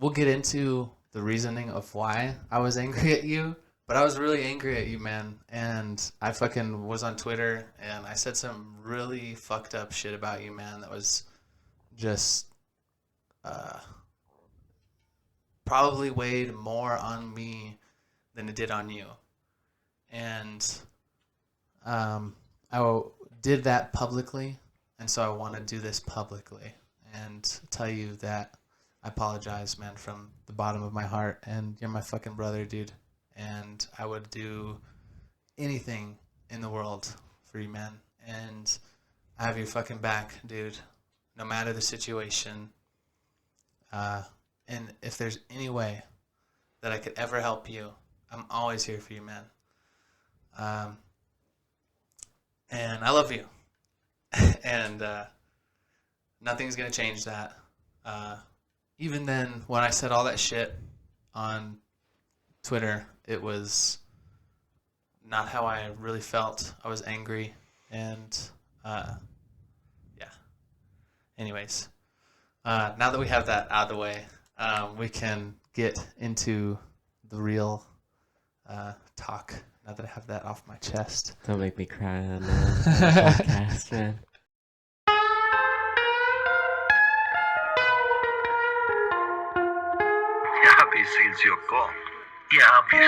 we'll get into the reasoning of why I was angry at you, but I was really angry at you, man. And I fucking was on Twitter and I said some really fucked up shit about you, man. That was just probably weighed more on me than it did on you. And did that publicly, and so I want to do this publicly and tell you that I apologize, man, from the bottom of my heart, and you're my fucking brother, dude, and I would do anything in the world for you, man, and I have your fucking back, dude, no matter the situation, and if there's any way that I could ever help you, I'm always here for you, man. And I love you. And nothing's going to change that. Even then, when I said all that shit on Twitter, it was not how I really felt. I was angry. And yeah. Anyways, now that we have that out of the way, we can get into the real talk. Now that I have that off my chest. Don't make me cry on the podcast, man. यहाँ भी सील्सियों को यहाँ भी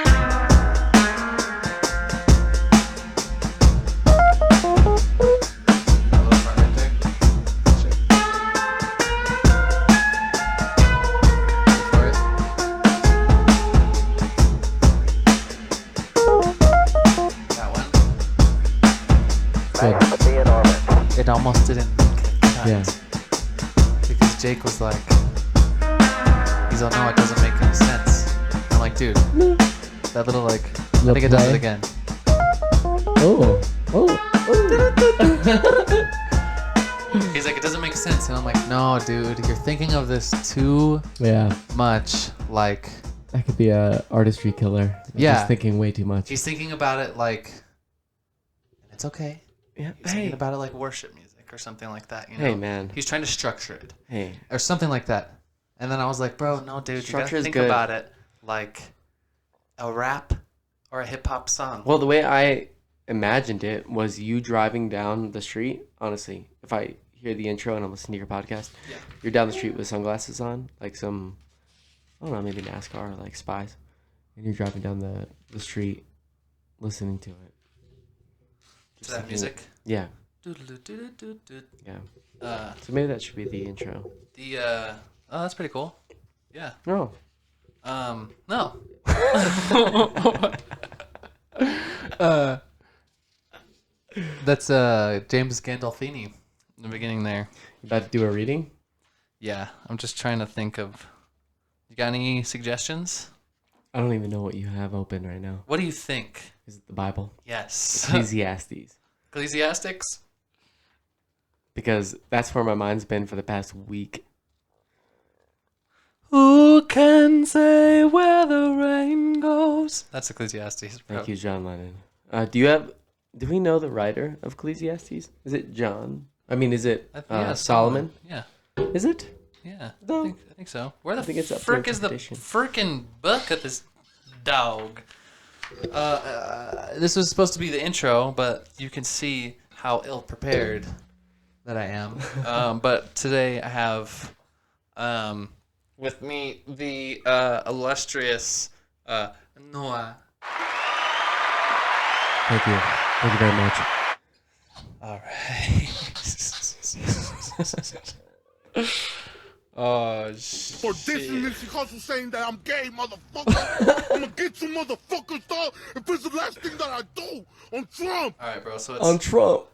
It almost didn't cut. Yeah. Because Jake was like, he's all, no, it doesn't make any sense. I'm like, dude, that little like, I think it does it again. Oh. He's like, it doesn't make sense. And I'm like, no, dude, you're thinking of this too much. Like, that could be a artistry killer. Yeah. Just thinking way too much. he's thinking about it like, and it's okay. Yeah. He's thinking about it like worship music or something like that. You know? Hey, man. He's trying to structure it. Hey. Or something like that. And then I was like, bro, no, dude, you Structure gotta is think good. about it like a rap or a hip hop song. Well, the way I imagined it was you driving down the street. Honestly, if I hear the intro and I'm listening to your podcast, Yeah. you're down the street with sunglasses on, like some, I don't know, maybe NASCAR or like Spies, and you're driving down the street listening to it. To that music. Yeah. Doodle-doo-doo-doo-doo. Yeah. So maybe that should be the intro. Oh, that's pretty cool. Yeah. No. No. That's James Gandolfini in the beginning there. You about to do a reading? Yeah, I'm just trying to think of. You got any suggestions? I don't even know what you have open right now. What do you think? Is it the Bible? Yes. Ecclesiastes. Ecclesiastics? Because that's where my mind's been for the past week. Who can say where the rain goes? That's Ecclesiastes. Bro. Thank you, John Lennon. Do we know the writer of Ecclesiastes? Is it John? I mean, is it Yeah, Solomon? Yeah. Is it? Yeah. No. I think so. Where the I think it's up for frick is the interpretation. frickin' book of this dog? This was supposed to be the intro, but you can see how ill prepared that I am. But today I have with me the illustrious Noah. Thank you. Thank you very much. All right. Oh, shit. For dissing Nipsey Hussle saying that I'm gay, motherfucker. I'm gonna get you motherfuckers, dog. If it's the last thing that I do on Trump. All right, bro. So it's On Trump.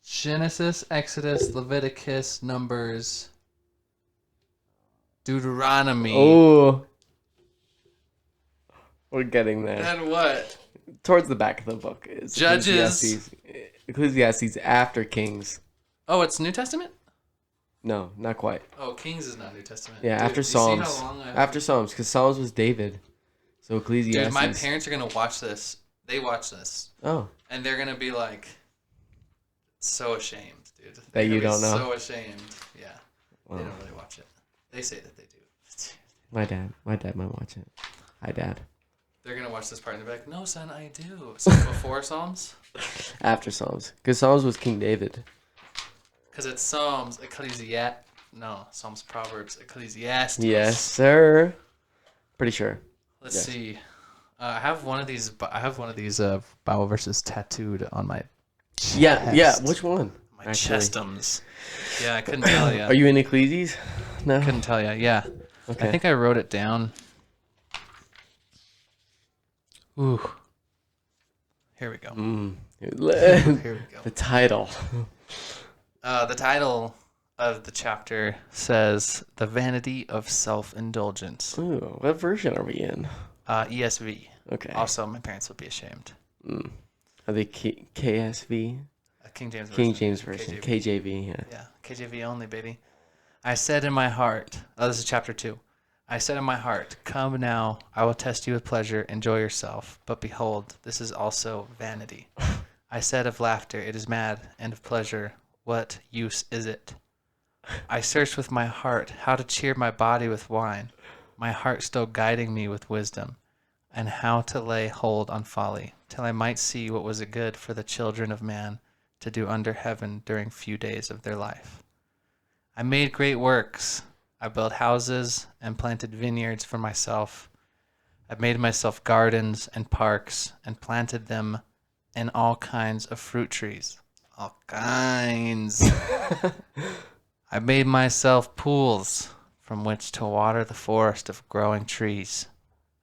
Genesis, Exodus, Leviticus, Numbers, Deuteronomy. Oh. We're getting there. And what? Towards the back of the book is Judges. Ecclesiastes after Kings. Oh, it's New Testament? No, not quite. Oh, Kings is not New Testament. Yeah, Dude, after you see how Psalms. long I- After Psalms, because Psalms was David. So Ecclesiastes. Dude, my parents are going to watch this. They watch this. Oh. And they're going to be like, so ashamed, dude. That you don't know? So ashamed. Yeah. Wow. They don't really watch it. They say that they do. My dad might watch it. Hi, Dad. They're gonna watch this part and they're like, "No, son, I do." So before Psalms, After Psalms, because Psalms was King David. because it's Psalms, Psalms, Proverbs, Ecclesiastes. Yes, sir. Pretty sure. Let's Yes. see. I have one of these. Bible verses tattooed on my. Yeah. chest. Which one? My actually? chestums. Yeah, I couldn't tell you. Are you in Ecclesiastes? No. Couldn't tell you. Yeah. Okay. I think I wrote it down. Ooh. Here we go. the Here we go. title. The title of the chapter says "The Vanity of Self-Indulgence." Ooh, what version are we in? ESV. Okay. Also, my parents would be ashamed. Are they KSV? King James Version. King James Version. KJV. Yeah. Yeah, KJV only, baby. I said in my heart, this is chapter 2. I said in my heart, come now, I will test you with pleasure, enjoy yourself. But behold, this is also vanity. I said of laughter, it is mad, and of pleasure, what use is it? I searched with my heart how to cheer my body with wine, my heart still guiding me with wisdom, and how to lay hold on folly, till I might see what was good for the children of man to do under heaven during few days of their life. I made great works. I built houses and planted vineyards for myself. I made myself gardens and parks and planted them in all kinds of fruit trees. All kinds. I made myself pools from which to water the forest of growing trees.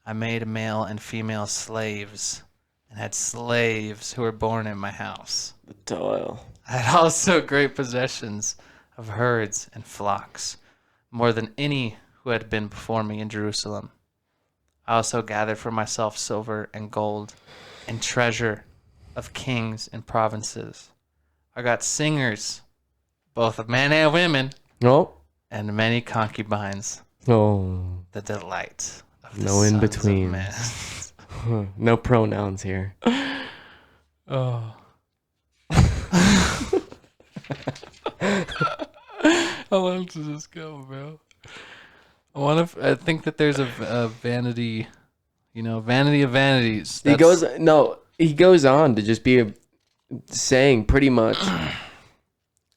I made male and female slaves and had slaves who were born in my house. The toil. I had also great possessions of herds and flocks, more than any who had been before me in Jerusalem. I also gathered for myself silver and gold and treasure of kings and provinces. I got singers, both of men and women, No. and many concubines, Oh. the delight of the No in sons of between. men. No pronouns here. Oh. How long does this go, bro? I think that there's a vanity, vanity of vanities. He goes on to just be saying pretty much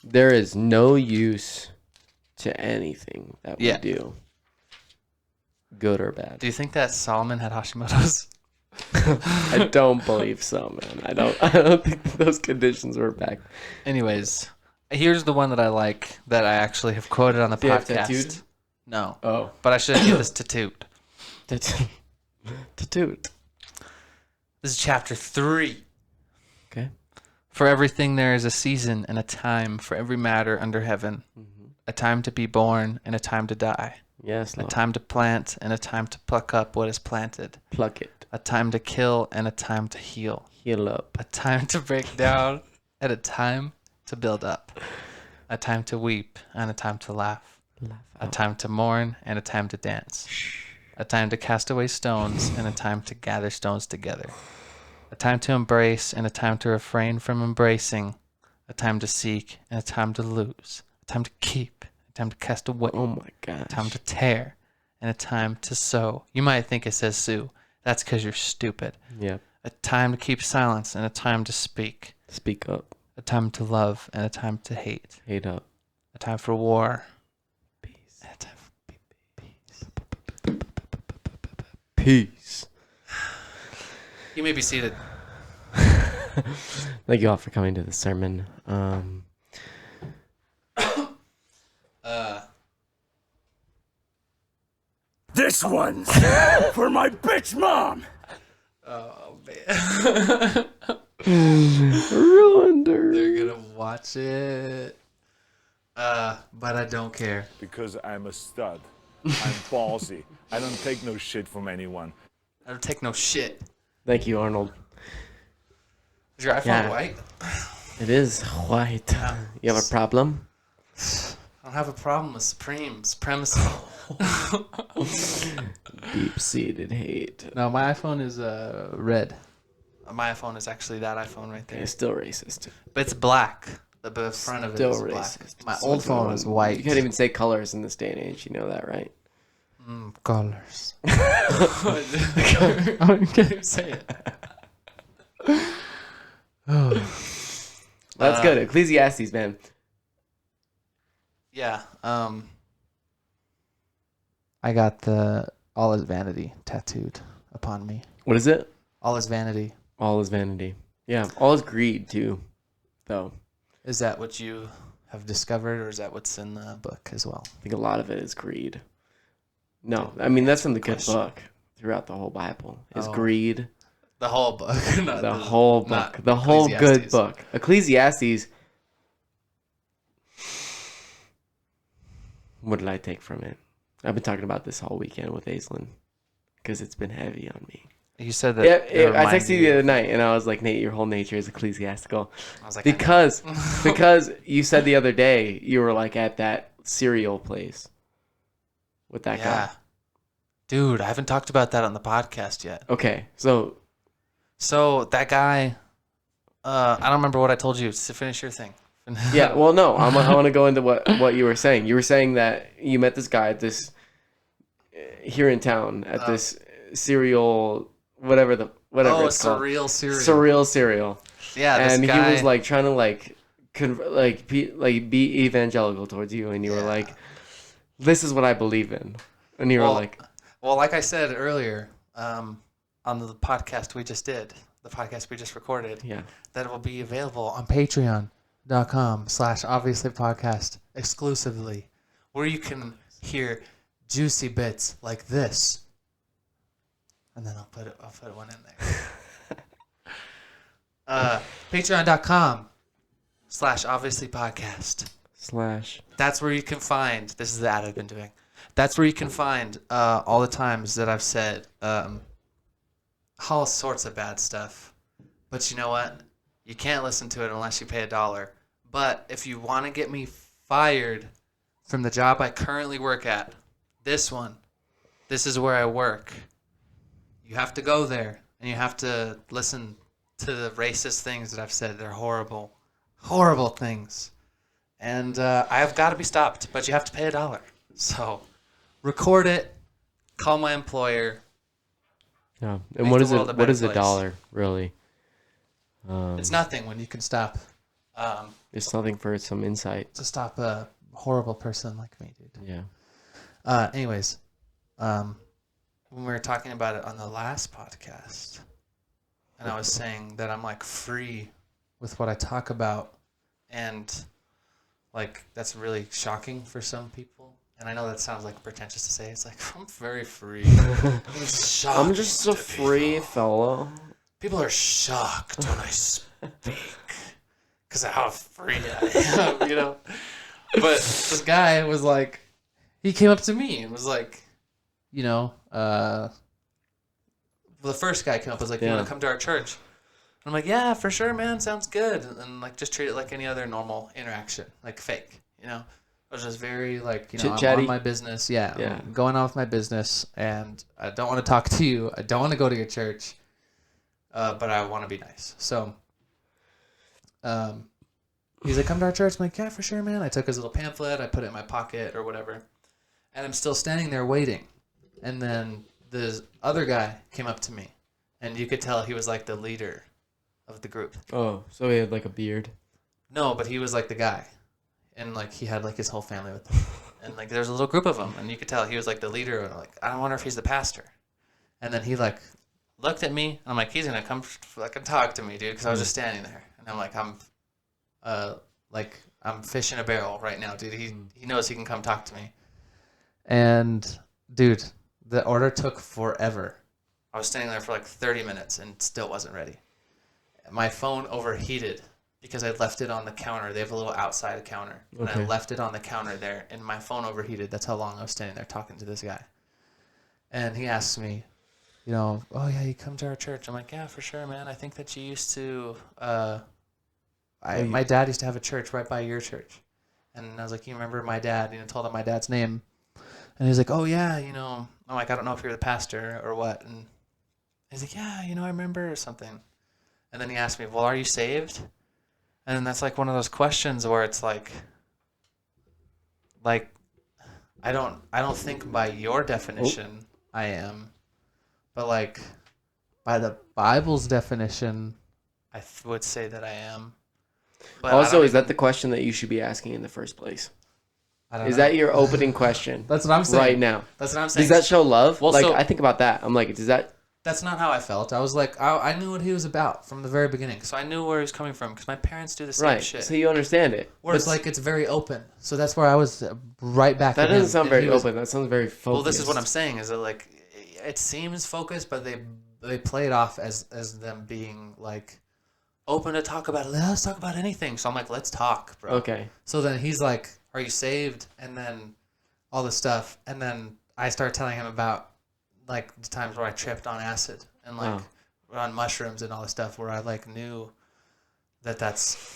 there is no use to anything that we Yeah. do, good or bad. Do you think that Solomon had Hashimoto's? I don't believe so, man. I don't think those conditions were back. Anyways, here's the one that I like that I actually have quoted on the Do you have podcast. tattooed? No, Oh. but I should get this tattooed. Tattooed. This is chapter 3. Okay. For everything there is a season and a time for every matter under heaven. A time to be born and a time to die. Yes, A Lord. time to plant and a time to pluck up what is planted. Pluck it. A time to kill and a time to heal. Heal up. A time to break down and a time to build up. A time to weep and a time to laugh. A time to mourn and a time to dance. A time to cast away stones and a time to gather stones together. A time to embrace and a time to refrain from embracing. A time to seek and a time to lose. A time to keep, a time to cast away. Oh my gosh. A time to tear and a time to sow. You might think it says sue. That's because you're stupid. Yeah. A time to keep silence and a time to speak. Speak up. A time to love and a time to hate. Hate up. A time for war. Peace. And a time for peace. Peace. You may be seated. Thank you all for coming to the sermon. This one's for my bitch mom. Oh, man. Ruined her. They're gonna watch it. But I don't care. Because I'm a stud. I'm ballsy. I don't take no shit from anyone. I don't take no shit. Thank you, Arnold. Is your iPhone Yeah. white? It is white. You have a problem? I don't have a problem with supremacy. Deep-seated hate. No, my iPhone is red. My iPhone is actually that iPhone right there. It's still racist. But it's black. The front of it Still is black. racist. My So old phone good. was white. You can't even say colors in this day and age. You know that, right? Colors. I can't say it. That's good. Ecclesiastes, man. Yeah. I got the all is vanity tattooed upon me. What is it? All is vanity. All is vanity. Yeah, all is greed too, though. Is that what you have discovered, or is that what's in the book as well? I think a lot of it is greed. No, I mean that's in the good Question. book throughout the whole Bible. Is Oh. greed The whole book. Not the whole book, not the whole good Ecclesiastes. book. Ecclesiastes. What did I take from it? I've been talking about this all weekend with Aislinn because it's been heavy on me. You said that. Yeah, it I reminded texted you the other night and I was like, Nate, your whole nature is ecclesiastical. I was like, Because because you said the other day you were like at that cereal place with that yeah, guy. dude, I haven't talked about that on the podcast yet. Okay, so So that guy, I don't remember what I told you. To finish your thing. yeah, well, no, I want to go into what you were saying. You were saying that you met this guy at this here in town at this cereal, whatever it's called, surreal cereal. surreal cereal, Yeah, this and guy, he was like trying to be evangelical towards you, and you were Yeah. like, "This is what I believe in," and you were like, well, like I said earlier, on the podcast we just did, the podcast we just recorded, "Yeah, that will be available on patreon.com/obviouslypodcast exclusively, where you can hear juicy bits like this. And then I'll put one in there. Patreon.com/obviouslypodcast. / That's where you can find, this is the ad I've been doing. That's where you can find all the times that I've said all sorts of bad stuff. But you know what? You can't listen to it unless you pay $1. But if you want to get me fired from the job I currently work at, this is where I work. You have to go there and you have to listen to the racist things that I've said. They're horrible, horrible things. And I've got to be stopped, but you have to pay $1. So record it, call my employer. yeah." Make And what the is it? world a What better is a place. dollar really? It's nothing when you can stop It's nothing for some insight. to stop a horrible person like me, dude. Yeah. Anyways, when we were talking about it on the last podcast, and I was saying that I'm like free with what I talk about, and like that's really shocking for some people. And I know that sounds like pretentious to say. It's like I'm very free. It's shocking I'm just a to free people. fellow. People are shocked when I speak because of how free I am, you know. But this guy was like, he came up to me and was like, you know, well, the first guy came up and was like, you Yeah. want to come to our church? And I'm like, yeah, for sure, man, sounds good. And like, just treat it like any other normal interaction, like fake, you know. I was just very like, you know, I'm Chit-chatty. on my business, yeah, Yeah. I'm going on with my business, and I don't want to talk to you. I don't want to go to your church. But I want to be nice. So, he's like, come to our church. I'm like, yeah, for sure, man. I took his little pamphlet. I put it in my pocket or whatever. And I'm still standing there waiting. And then this other guy came up to me. And you could tell he was like the leader of the group. Oh, so he had like a beard. No, but he was like the guy. And like he had like his whole family with him. And like there's a little group of them. And you could tell he was like the leader. And like, I wonder if he's the pastor. And then he like looked at me, and I'm like, he's gonna come fucking talk to me, dude, because I was just standing there, and I'm like, I'm fish in a barrel right now, dude. He knows he can come talk to me. And dude, the order took forever. I was standing there for like 30 minutes and still wasn't ready. My phone overheated because I left it on the counter. They have a little outside counter, and I Okay. left it on the counter there, and my phone overheated. That's how long I was standing there talking to this guy. And he asked me, you know, oh yeah, you come to our church. I'm like, yeah, for sure, man. I think that you used to. My dad used to have a church right by your church, and I was like, you remember my dad? You know, told him my dad's name, and he's like, oh yeah, you know. I'm like, I don't know if you're the pastor or what, and he's like, yeah, you know, I remember or something. And then he asked me, well, are you saved? And then that's like one of those questions where it's like I don't think by your definition I am, but like by the Bible's definition, I would say that I am. But I Also, don't is that even- the question that you should be asking in the first place? I don't Is know. that your opening question That's what I'm saying. right now? That's what I'm saying. Does that show love? Well, like, so- I think about that. I'm like, does that... That's not how I felt. I was like, I knew what he was about from the very beginning, so I knew where he was coming from because my parents do the same Right, shit. so you understand it. Where it's like it's very open. So that's where I was right back. That at him, doesn't sound and very he was- open. That sounds very focused. Well, this is what I'm saying. Is that like it seems focused, but they play it off as them being like open to talk about it. Let's talk about anything. So I'm like, let's talk, bro. Okay. So then he's like, "Are you saved?" And then all this stuff, and then I start telling him about like the times where I tripped on acid and like on mushrooms and all this stuff, where I like knew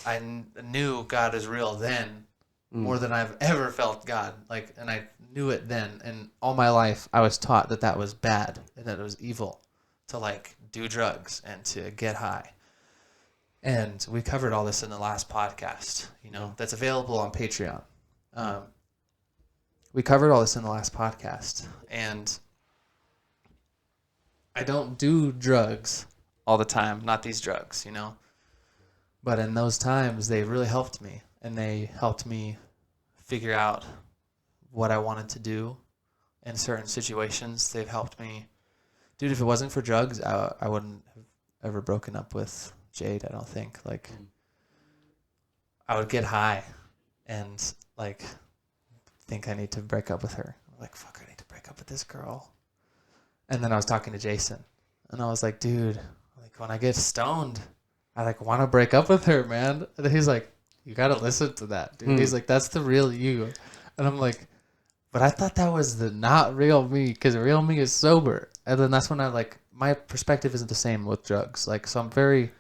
I knew God is real then more than I've ever felt God. Like, and I knew it then, and all my life I was taught that that was bad and that it was evil to like do drugs and to get high. And we covered all this in the last podcast, you know, that's available on Patreon. We covered all this in the last podcast, and I don't do drugs all the time, not these drugs, you know. But in those times, they really helped me, and they helped me figure out what I wanted to do in certain situations. They've helped me. Dude, if it wasn't for drugs, I wouldn't have ever broken up with Jade, I don't think. Like, I would get high and, like, think I need to break up with her. I'm like, fuck, I need to break up with this girl. And then I was talking to Jason, and I was like, dude, like, when I get stoned, I, like, want to break up with her, man. And then he's like, you got to listen to that, dude. He's like, that's the real you. And I'm like, but I thought that was the not real me, because real me is sober. And then that's when I, like, my perspective isn't the same with drugs. Like, so I'm very,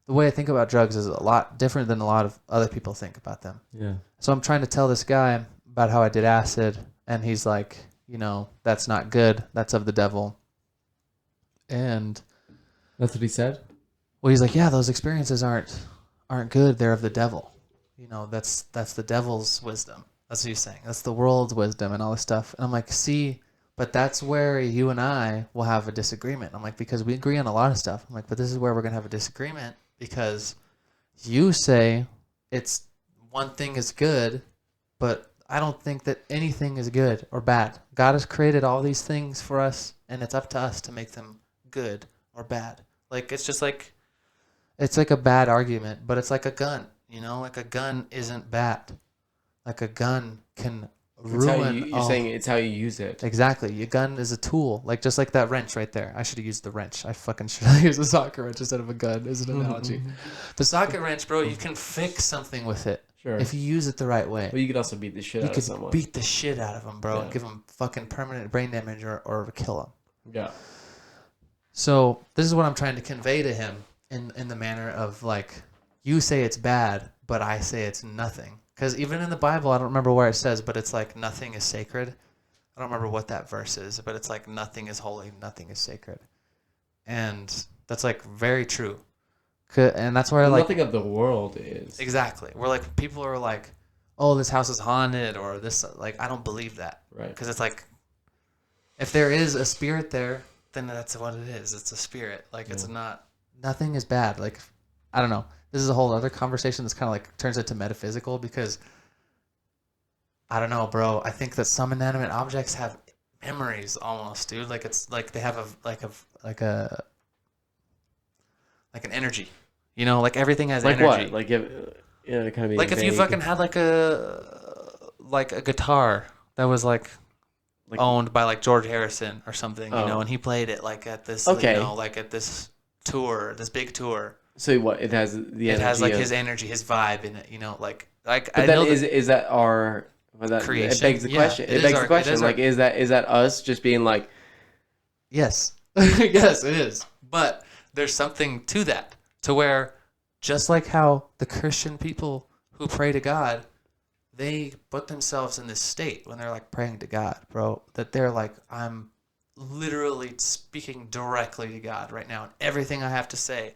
the way I think about drugs is a lot different than a lot of other people think about them. Yeah. So I'm trying to tell this guy about how I did acid, and he's like, you know, that's not good. That's of the devil. And That's what he said? well, he's like, yeah, those experiences aren't good. They're of the devil. You know, that's the devil's wisdom. That's what he's saying. That's the world's wisdom and all this stuff. And I'm like, see, but that's where you and I will have a disagreement. I'm like, because we agree on a lot of stuff. I'm like, but this is where we're gonna have a disagreement, because you say it's one thing is good, but I don't think that anything is good or bad. God has created all these things for us, and it's up to us to make them good or bad. Like, it's just like, it's like a bad argument, but it's like a gun, you know? Like, a gun isn't bad. Like, a gun can It's how ruin you're saying it's how you use it. Exactly. Your gun is a tool. Like, just like that wrench right there. I should have used the wrench. I fucking should have used a socket wrench instead of a gun as an analogy. The socket wrench, bro, you can fix something with it. Sure. If you use it the right way. But you could also beat the shit You out of could someone. beat the shit out of them, bro, and Yeah. give them fucking permanent brain damage or kill them. Yeah. So this is what I'm trying to convey to him in the manner of, like, you say it's bad, but I say it's nothing. Because even in the Bible, I don't remember where it says, but it's like nothing is sacred. I don't remember what that verse is, but it's like nothing is holy, nothing is sacred. And that's like very true. And that's where I like... Nothing of the world is. Exactly. We're like, people are like, oh, this house is haunted, or this, like, I don't believe that. Right. Because it's like, if there is a spirit there, then that's what it is. It's a spirit. Like, it's not, nothing is bad. Like, I don't know. This is a whole other conversation that's kind of like turns into metaphysical, because I don't know, bro. I think that some inanimate objects have memories almost, dude. Like, it's like they have like an energy, you know, like everything has Like energy. what? Like, kind of Like if you fucking had like a guitar that was like owned by like George Harrison or something, you know, and he played it like at this, Okay. you know, like at this tour, this big tour. So what? It has the energy. It has like of, his energy, his vibe in it, you know, like But I then know is that our? Well, that, Creation? It begs the Yeah, question. it It is begs our- the it question. is our- Like, is that us just being like? yes, yes, it is. But there's something to that, to where just like how the Christian people who pray to God, they put themselves in this state when they're like praying to God, bro, that they're like, I'm literally speaking directly to God right now, and everything I have to say.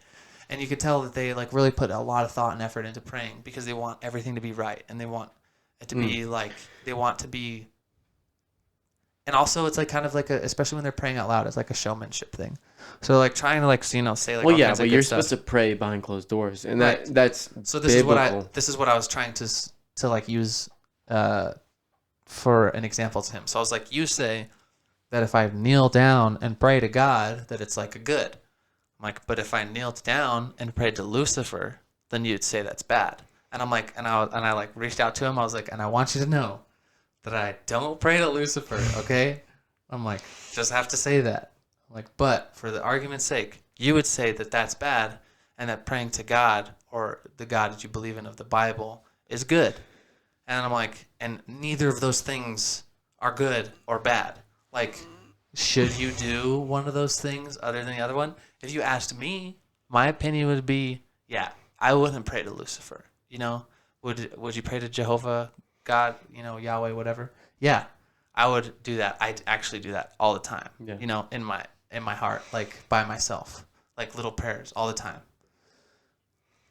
And you could tell that they like really put a lot of thought and effort into praying, because they want everything to be right, and they want it to be like, they want to be And also, it's like kind of like especially when they're praying out loud, it's like a showmanship thing. So like trying to like say like Well, all yeah, kinds of but good you're stuff. supposed to pray behind closed doors, and Right. that's So this biblical. is what I was trying to like use for an example to him. So I was like, you say that if I kneel down and pray to God, that it's like a good. I'm like, but if I knelt down and prayed to Lucifer, then you'd say that's bad. And I'm like, and I like reached out to him. I was like, and I want you to know that I don't pray to Lucifer, okay? I'm like, just have to say that. I'm like, but for the argument's sake, you would say that that's bad, and that praying to God or the God that you believe in of the Bible is good. And I'm like, and neither of those things are good or bad. Like, should you do one of those things other than the other one? If you asked me, my opinion would be, yeah, I wouldn't pray to Lucifer. You know, would you pray to Jehovah, God, you know, Yahweh, whatever? Yeah, I would do that. I actually do that all the time. Yeah. You know, in my heart, like by myself, like little prayers all the time.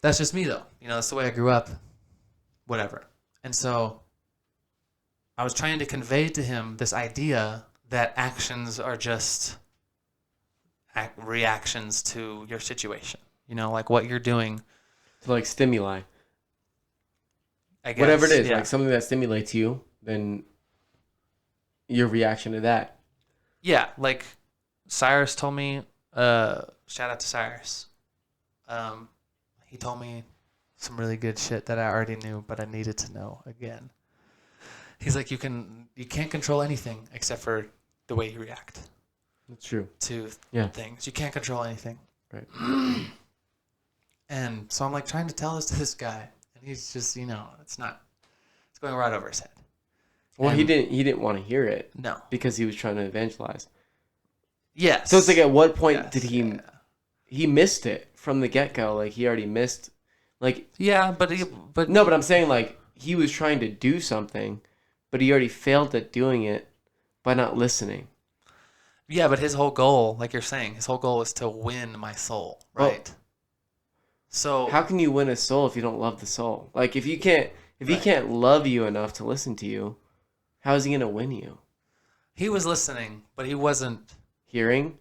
That's just me though. You know, that's the way I grew up. Whatever. And so I was trying to convey to him this idea that actions are just reactions to your situation. You know, like what you're doing. like stimuli. I guess, Whatever it is, yeah. like something that stimulates you, then your reaction to that. Yeah, like Cyrus told me, shout out to Cyrus. He told me some really good shit that I already knew, but I needed to know again. He's like, you can't control anything except for the way you react That's true. to Yeah. things. You can't control anything. Right. And so I'm like trying to tell this to this guy, and he's just, you know, it's going right over his head. Well, And- he didn't want to hear it No. because he was trying to evangelize. Yes. So it's like, at what point Yes, did he? yeah. He missed it from the get go. Like he already missed. Like Yeah, but no, but I'm saying like he was trying to do something, but he already failed at doing it by not listening. Yeah, but his whole goal, like you're saying, his whole goal was to win my soul, right? So How can you win a soul if you don't love the soul? Like if he can't Right. love you enough to listen to you, how is he gonna win you? he was listening, but he wasn't Hearing?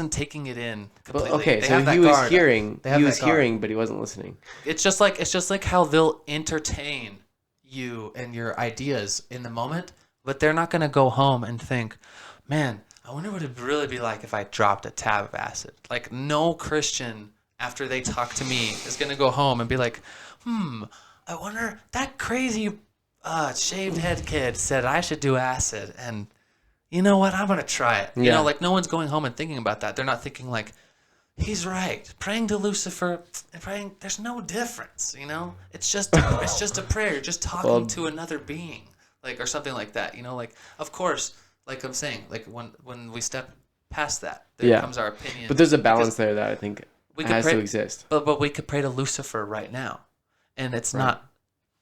taking it in But, completely. okay, They so have that he was guard. hearing. They have He that was guard. hearing, but he wasn't listening. It's just like how they'll entertain you and your ideas in the moment, but they're not gonna go home and think, man, I wonder what it'd really be like if I dropped a tab of acid. Like no Christian after they talk to me is gonna go home and be like, I wonder that crazy shaved head kid said I should do acid, and you know what? I'm gonna try it. You Yeah. know, like no one's going home and thinking about that. They're not thinking like, he's right. Praying to Lucifer and praying, there's no difference. You know, it's just a prayer. You're just talking Well- to another being, like or something like that. You know, like of course, like I'm saying, like when we step past that, there Yeah. comes our opinion. But there's a because balance there that I think we could has pray, to exist. But we could pray to Lucifer right now, and it's not.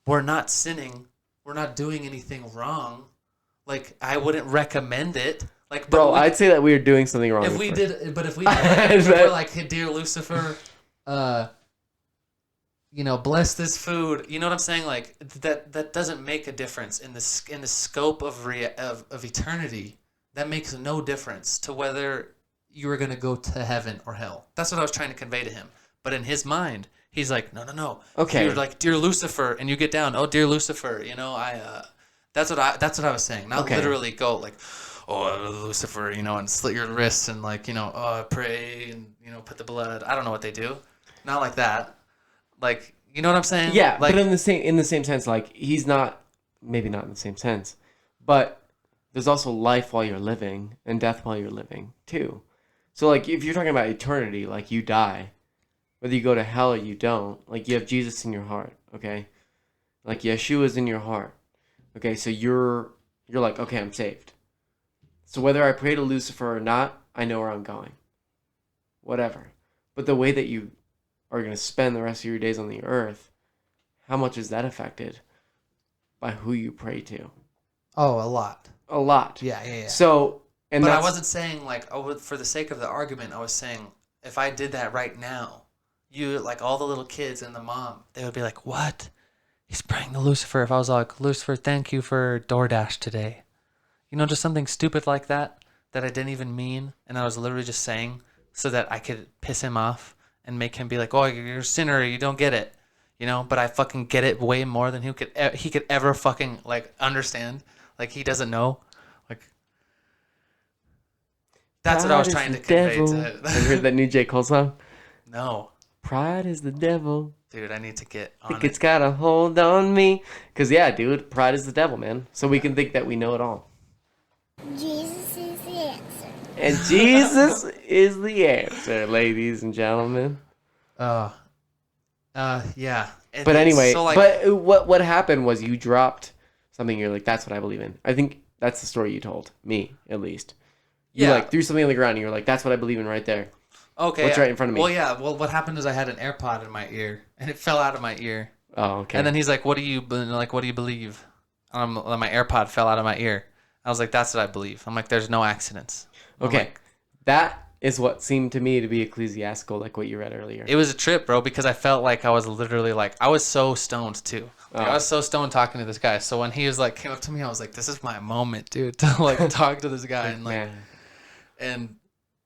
We're not sinning. We're not doing anything wrong. Like I wouldn't recommend it. Like, but Bro, we- I'd say that we were doing something wrong. if we first. did, but if we did, if we're like, hey, dear Lucifer, you know, bless this food. You know what I'm saying? Like that doesn't make a difference in the scope of eternity. That makes no difference to whether you were gonna go to heaven or hell. That's what I was trying to convey to him. But in his mind, he's like, no. Okay. You're like, dear Lucifer, and you get down. Oh, dear Lucifer, you know, That's what I was saying. Not Okay. literally go like, oh, Lucifer, you know, and slit your wrists and like, you know, pray and, you know, put the blood. I don't know what they do. Not like that. Like, you know what I'm saying? Yeah, Like, but in the same sense, like he's not, maybe not in the same sense, but there's also life while you're living and death while you're living too. So like if you're talking about eternity, like you die, whether you go to hell or you don't, like you have Jesus in your heart, okay? Like Yeshua's in your heart, okay? So you're like, okay, I'm saved. So whether I pray to Lucifer or not, I know where I'm going. Whatever. But the way that you are going to spend the rest of your days on the earth, how much is that affected by who you pray to? oh, a lot. A lot. Yeah. So, and But I that's, wasn't saying like, oh, for the sake of the argument, I was saying if I did that right now, you like all the little kids and the mom, they would be like, what? He's praying to Lucifer. If I was like, Lucifer, thank you for DoorDash today. You know, just something stupid like that I didn't even mean, and I was literally just saying so that I could piss him off and make him be like, "Oh, you're a sinner, you don't get it," you know. But I fucking get it way more than he could ever fucking like understand. Like he doesn't know. Like that's what I was trying to convey to him. Have you heard that new J. Cole song? No, Pride is the devil. dude, I need to get on Think it. it's got a hold on me. Because, yeah, dude, pride is the devil, man. So we can think that we know it all. Jesus is the answer. And Jesus is the answer, ladies and gentlemen. Yeah. And But anyway, so, like, but what happened was you dropped something. You're like, that's what I believe in. I think that's the story you told me, at least. You Yeah. like threw something on the ground and you were like, that's what I believe in right there. okay, what's right in front of me? Well, yeah. Well, what happened is I had an AirPod in my ear, and it fell out of my ear. Oh, okay. And then he's like, "What do you believe?" My AirPod fell out of my ear. I was like, "That's what I believe." I'm like, "There's no accidents." I'm okay. like, That is what seemed to me to be ecclesiastical, like what you read earlier. it was a trip, bro, because I felt like I was literally like I was so stoned too. Like, I was so stoned talking to this guy. So when he was like came up to me, I was like, "This is my moment, dude, to like talk to this guy." And like, Man. and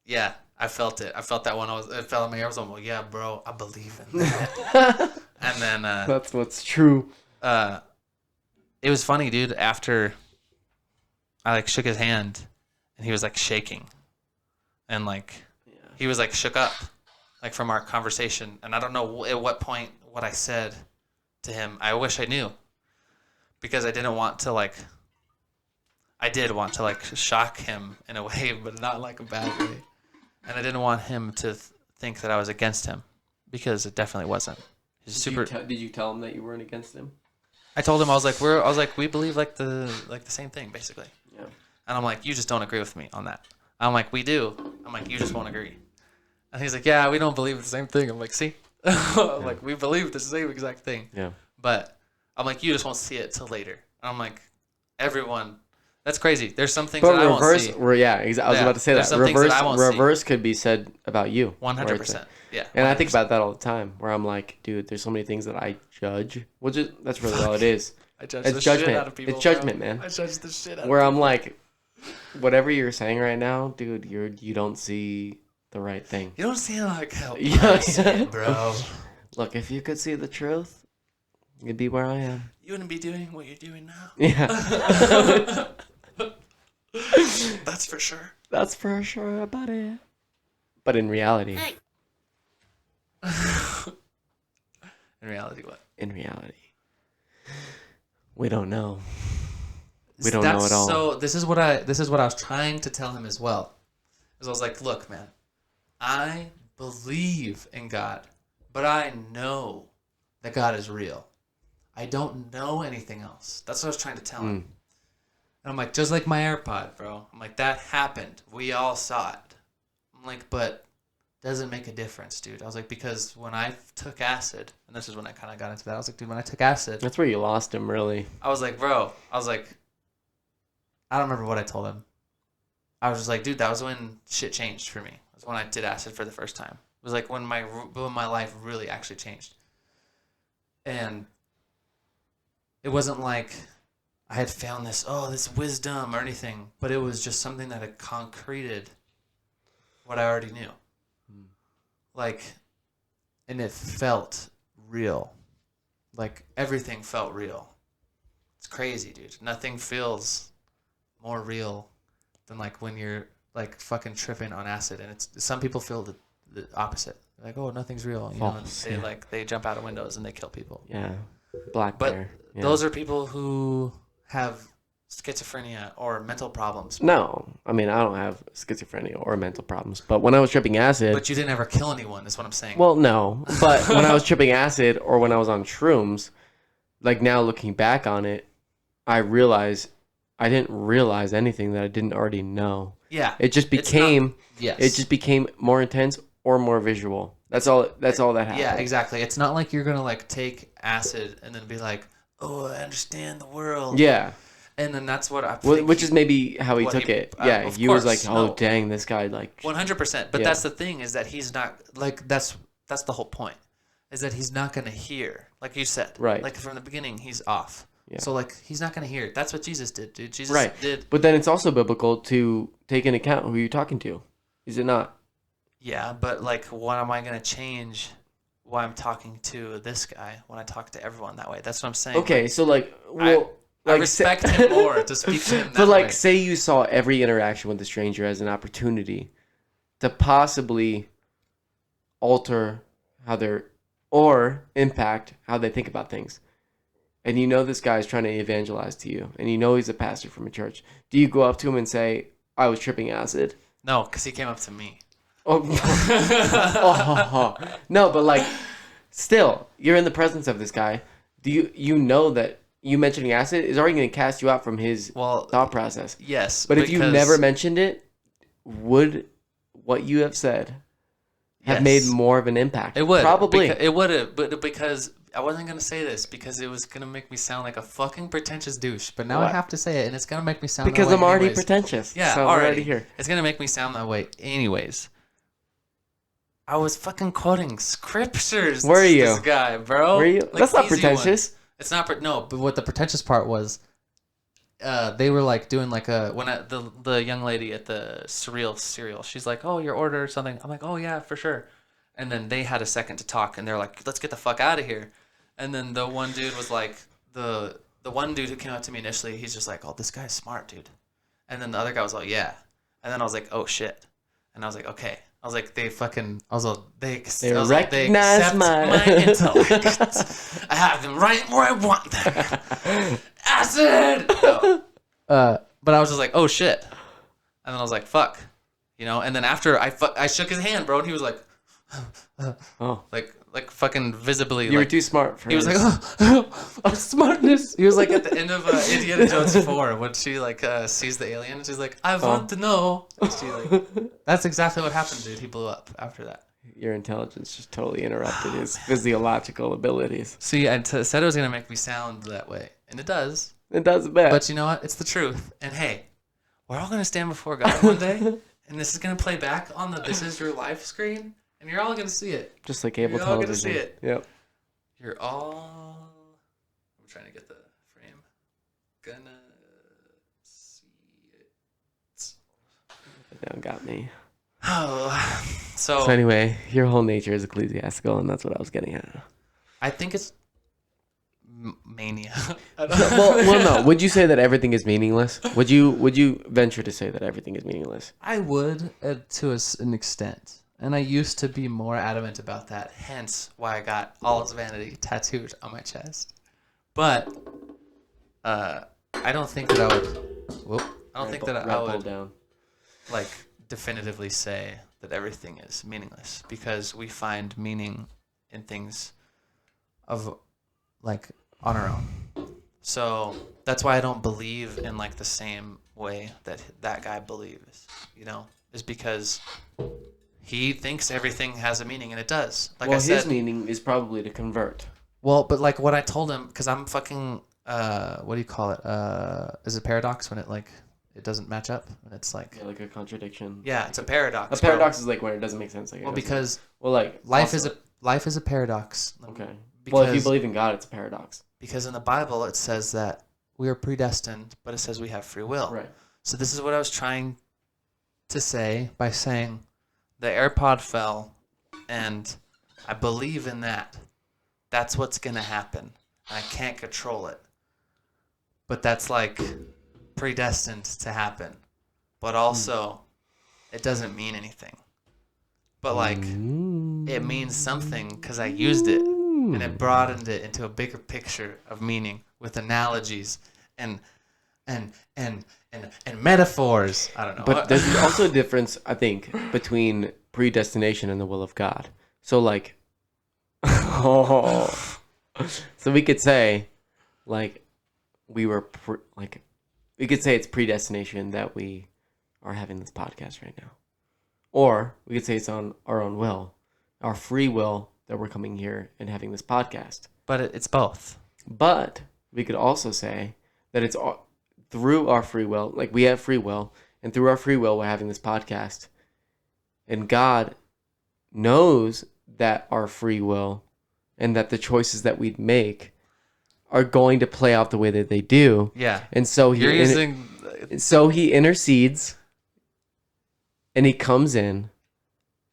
yeah, I felt it. I felt that when it fell in my ear. I was like, "Well, yeah, bro, I believe in that." And then That's what's true. it was funny, dude. After I like shook his hand, and he was like shaking, and like he was like shook up, like from our conversation. And I don't know at what point what I said to him. I wish I knew, because I didn't want to like. I did want to like shock him in a way, but not like a bad way. And I didn't want him to think that I was against him, because it definitely wasn't. He's super. Did you tell him that you weren't against him? I told him I was like we believe like the same thing basically. Yeah. And I'm like, you just don't agree with me on that. I'm like, we do. I'm like, you just won't agree. And he's like, yeah, we don't believe the same thing. I'm like, see, I'm like, we believe the same exact thing. Yeah. But I'm like, you just won't see it till later. And I'm like, everyone, that's crazy. There's some things But that I won't reverse, see. I was Yeah, about to say there's that. some things that I won't see. Reverse could be said about you. 100%. Yeah. And I think 100%. about that all the time, where I'm like, dude, there's so many things that I judge. Well, that's really all it is. I judge It's the judgment. shit out of people. It's judgment, bro. man. I judge the shit out Where of I'm people. like, whatever you're saying right now, dude, you don't see the right thing. You don't see like how Yeah. I see it, bro. Look, if you could see the truth, you'd be where I am. You wouldn't be doing what you're doing now. Yeah. That's for sure. That's for sure about it. But in reality, In reality, what? in reality, we don't know. We don't know it all. So this is what I was trying to tell him as well. Is I was like, look, man, I believe in God, but I know that God is real. I don't know anything else. That's what I was trying to tell him. And I'm like, just like my AirPod, bro. I'm like, that happened. We all saw it. I'm like, but doesn't make a difference, dude. I was like, because when I took acid, and this is when I kind of got into that. I was like, dude, when I took acid, That's where you lost him, really. I was like, bro, I don't remember what I told him. I was just like, dude, that was when shit changed for me. It was when I did acid for the first time. It was like when my life really actually changed. And it wasn't like I had found this wisdom or anything, but it was just something that had concreted what I already knew. Like, and it felt real. Like, everything felt real. It's crazy, dude. Nothing feels more real than like when you're like fucking tripping on acid, and it's some people feel the opposite. They're like, oh, nothing's real, you know. And False, they yeah. they jump out of windows and they kill people. Yeah. Black But Bear. Yeah. those are people who have schizophrenia or mental problems. No, I mean, I don't have schizophrenia or mental problems. But when I was tripping acid, But you didn't ever kill anyone, is what I'm saying. well, no. But when I was tripping acid or when I was on shrooms, like now looking back on it, I realize I didn't realize anything that I didn't already know. yeah. It just It's became Yes. it just became more intense or more visual. That's all that happened. Yeah, exactly. It's not like you're gonna like take acid and then be like, oh, I understand the world. Yeah. And then that's what I Well, think which is maybe how he what took he- it. uh, Yeah, of he was like, course, "Oh, no. dang, this guy like." 100%. But Yeah. that's the thing, is that he's not like that's the whole point, is that he's not gonna hear, like you said, Right. Like from the beginning, he's off. Yeah. So like he's not gonna hear it. That's what Jesus did, dude. Jesus Right. did. But then it's also biblical to take into account who you're talking to. Is it not? Yeah, but like, what am I gonna change? Why I'm talking to this guy when I talk to everyone that way? That's what I'm saying. Okay, Like, so like, well, I respect him more to speak to him that But like, way. say you saw every interaction with a stranger as an opportunity to possibly alter how they're or impact how they think about things. And you know this guy's trying to evangelize to you, and you know he's a pastor from a church. Do you go up to him and say, "I was tripping acid"? No, because he came up to me. Oh, no, but like, still, you're in the presence of this guy. Do you know that you mentioning acid is already going to cast you out from his Well, thought process? yes. But if you because- never mentioned it, would what you have said have Yes. made more of an impact? It would. Probably. It would have, but because I wasn't going to say this because it was going to make me sound like a fucking pretentious douche. But now I What? have to say it, and it's going to make me sound because that way I'm already anyways. pretentious. Yeah, so we're already here. It's going to make me sound that way anyways. I was fucking quoting scriptures. Were you? This guy, bro. Were you? Like, That's not easy pretentious. ones. It's not, no, but what the pretentious part was, they were like doing like the young lady at the Surreal cereal, she's like, oh, your order or something. I'm like, oh yeah, for sure. And then they had a second to talk, and they're like, let's get the fuck out of here. And then the one dude was like, the one dude who came up to me initially, he's just like, oh, this guy's smart, dude. And then the other guy was like, yeah. And then I was like, oh shit. And I was like, okay. I was like, they recognize accept my intellect. I have them right where I want them. Acid. No. But I was just like, oh shit. And then I was like, fuck. You know. And then after I shook his hand, bro, and he was like, Oh, like fucking visibly. you were like, too smart for he was his- like, oh, smartness. He was like at the end of Indiana Jones 4 when she like sees the alien and she's like, I want to know. And she like, that's exactly what happened, dude. He blew up after that. Your intelligence just totally interrupted his physiological abilities. See, I said it was gonna make me sound that way, and it does. It does bad. But you know what? It's the truth. And hey, we're all gonna stand before God one day, and this is gonna play back on the "This Is Your Life" screen, and you're all gonna see it. just like cable You're all gonna television. see it. Yep. You're all. I'm trying to get the frame. Gonna see it. That got me. Oh, so So anyway, your whole nature is ecclesiastical, and that's what I was getting at. I think it's mania. well, no. Would you say that everything is meaningless? Would you venture to say that everything is meaningless? I would, to an extent. And I used to be more adamant about that, hence why I got all his vanity tattooed on my chest. But I don't think that I would. Whoop, I don't think that I would down. like definitively say that everything is meaningless, because we find meaning in things of like on our own. So that's why I don't believe in like the same way that guy believes, you know, is because he thinks everything has a meaning, and it does. Like Well, I said, his meaning is probably to convert. well, but like what I told him, because I'm fucking what do you call it? Is it paradox when it like it doesn't match up and it's like Yeah, like a contradiction. yeah, it's a paradox. A paradox is like when it doesn't make sense. Like, Well, because like life also- is a paradox. okay. Because, Well, if you believe in God, it's a paradox. because in the Bible it says that we are predestined, but it says we have free will. Right. So this is what I was trying to say by saying the AirPod fell, and I believe in that. That's what's gonna happen. I can't control it, but that's like predestined to happen. But also, it doesn't mean anything. But like, it means something because I used it, and it broadened it into a bigger picture of meaning with analogies and metaphors. I don't know. But there's also a difference, I think, between predestination and the will of God. So, like, so we could say, like, we could say it's predestination that we are having this podcast right now. Or we could say it's on our own will, our free will that we're coming here and having this podcast. But it's both. But we could also say that it's through our free will, like we have free will, and through our free will, we're having this podcast. And God knows that our free will and that the choices that we'd make are going to play out the way that they do. Yeah. And so You're using. he intercedes, and he comes in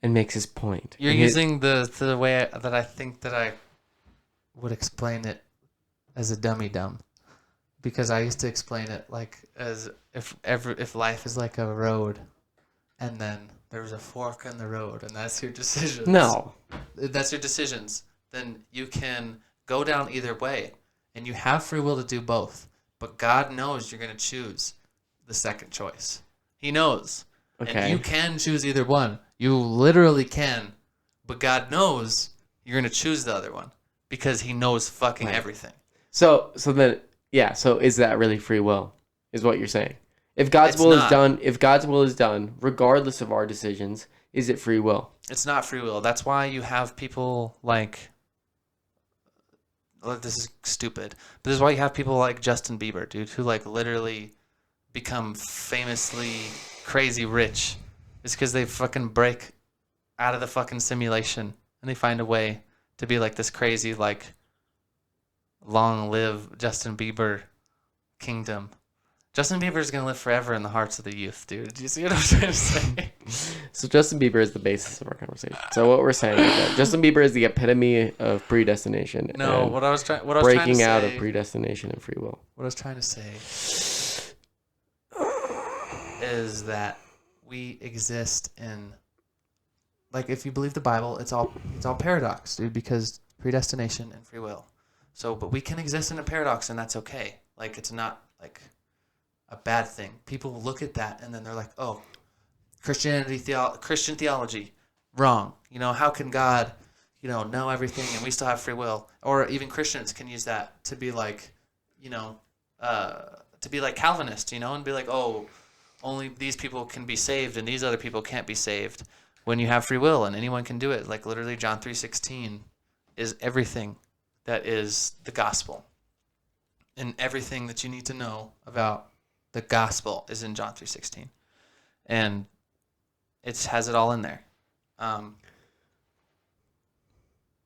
and makes his point. You're And using the way that I think that I would explain it as a dummy dumb, because I used to explain it like as if life is like a road, and then there's a fork in the road, and that's your decisions. No. That's your decisions. Then you can go down either way, and you have free will to do both. But God knows you're going to choose the second choice. He knows. Okay. And you can choose either one. You literally can. But God knows you're going to choose the other one because he knows fucking Right. everything. So then, yeah. So is that really free will? Is what you're saying? If God's It's will not. is done, if God's will is done, regardless of our decisions, is it free will? It's not free will. That's why you have people like... This is stupid. But this is why you have people like Justin Bieber, dude, who like literally become famously crazy rich. It's because they fucking break out of the fucking simulation and they find a way to be like this crazy, like, long live Justin Bieber kingdom. Justin Bieber is going to live forever in the hearts of the youth, dude. Do you see what I'm trying to say? So Justin Bieber is the basis of our conversation. So what we're saying is that Justin Bieber is the epitome of predestination. No, and what I was trying to breaking out say, of predestination and free will. what I was trying to say is that we exist in, like, if you believe the Bible, it's all paradox, dude, because predestination and free will. So, but we can exist in a paradox, and that's okay. Like, it's not like a bad thing. People look at that and then they're like, oh, Christian theology, wrong. You know, how can God, know everything and we still have free will? Or even Christians can use that to be like, to be like Calvinist, and be like, oh, only these people can be saved and these other people can't be saved, when you have free will and anyone can do it. Like literally John 3:16 is everything that is the gospel. And everything that you need to know about the gospel is in John 3:16. And it has it all in there.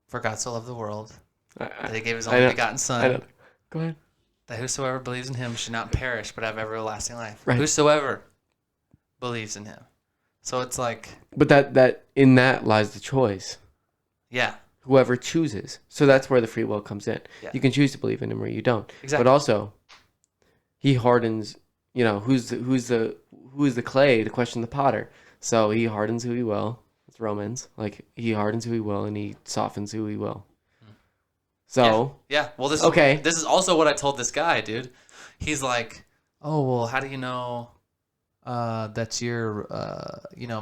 For God so loved the world that he gave his only begotten I Son, know. Go ahead. that whosoever believes in him should not perish but have everlasting life. Right. Whosoever believes in him. So it's like, But that in that lies the choice. yeah, Whoever chooses. So that's where the free will comes in. Yeah. You can choose to believe in him or you don't. exactly. But also, he hardens. Who's the clay to question the potter? So he hardens who he will. It's Romans. Like he hardens who he will, and he softens who he will. So Yeah. Well, this Okay. This is also what I told this guy, dude. He's like, oh, well, how do you know that you're,